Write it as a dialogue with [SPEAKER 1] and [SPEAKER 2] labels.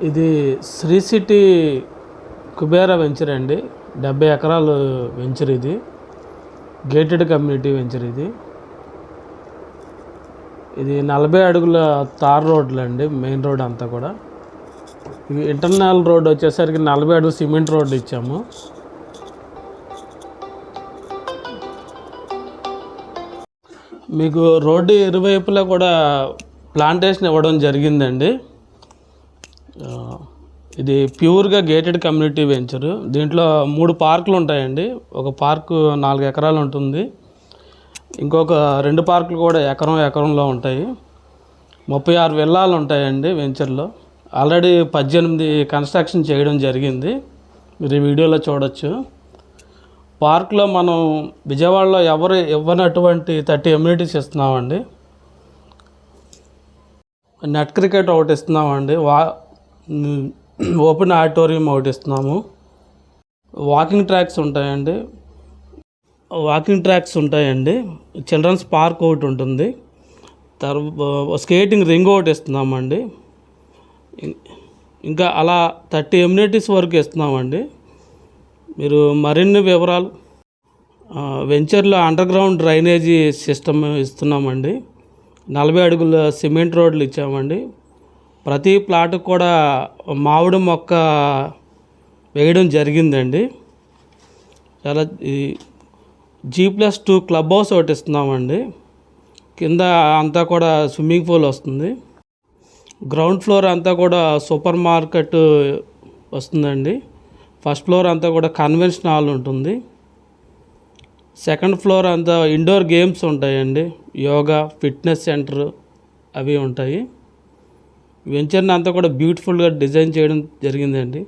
[SPEAKER 1] ఇది Shri city Kubera venture అండి. 70 ఎకరాలు వెంచర్ ఇది. గేటెడ్ కమ్యూనిటీ వెంచర్ ఇది. ఇది 40 అడుగుల తార్ రోడ్లు అండి. మెయిన్ రోడ్ అంతా కూడా. ఇవి ఇంటర్నల్ రోడ్ వచ్చేసరికి 40 అడుగుల సిమెంట్ రోడ్డు ఇచ్చాము. మీకు రోడ్డు ఇరువైపులా కూడా ప్లాంటేషన్ ఇవ్వడం జరిగిందండి. ఇది ప్యూర్గా గేటెడ్ కమ్యూనిటీ వెంచరు. దీంట్లో 3 పార్కులు ఉంటాయండి. ఒక పార్కు 4 ఎకరాలు ఉంటుంది. ఇంకొక 2 పార్కులు కూడా ఎకరంలో ఉంటాయి. 36 విల్లాలు ఉంటాయండి వెంచర్లో. ఆల్రెడీ 18 కన్స్ట్రక్షన్ చేయడం జరిగింది. మీరు ఈ వీడియోలో చూడొచ్చు. పార్క్లో మనం విజయవాడలో ఎవరు ఇవ్వనటువంటి 30 అమ్యూనిటీస్ ఇస్తున్నామండి. నెట్ క్రికెట్ ఒకటి ఇస్తున్నామండి. ఓపెన్ ఆడిటోరియం ఒకటి ఇస్తున్నాము. వాకింగ్ ట్రాక్స్ ఉంటాయండి. చిల్డ్రన్స్ పార్క్ ఒకటి ఉంటుంది. స్కేటింగ్ రింగ్ ఒకటి ఇస్తున్నామండి. ఇంకా అలా 30 అమ్యూనిటీస్ వరకు ఇస్తున్నామండి. మీరు మరిన్ని వివరాలు వెంచర్లో అండర్ గ్రౌండ్ డ్రైనేజీ సిస్టమ్ ఇస్తున్నామండి. 40 అడుగుల సిమెంట్ రోడ్లు ఇచ్చామండి. ప్రతి ప్లాట్కి కూడా మామిడి మొక్క వేయడం జరిగిందండి. చాలా G+2 క్లబ్ హౌస్ ఒకటి ఇస్తున్నామండి. కింద అంతా కూడా స్విమ్మింగ్ పూల్ వస్తుంది. గ్రౌండ్ ఫ్లోర్ అంతా కూడా సూపర్ మార్కెట్ వస్తుందండి. ఫస్ట్ ఫ్లోర్ అంతా కూడా కన్వెన్షన్ హాల్ ఉంటుంది. సెకండ్ ఫ్లోర్ అంతా ఇండోర్ గేమ్స్ ఉంటాయండి. యోగా, ఫిట్నెస్ సెంటర్ అవి ఉంటాయి. వెంచర్ని అంతా కూడా బ్యూటిఫుల్గా డిజైన్ చేయడం జరిగిందండి.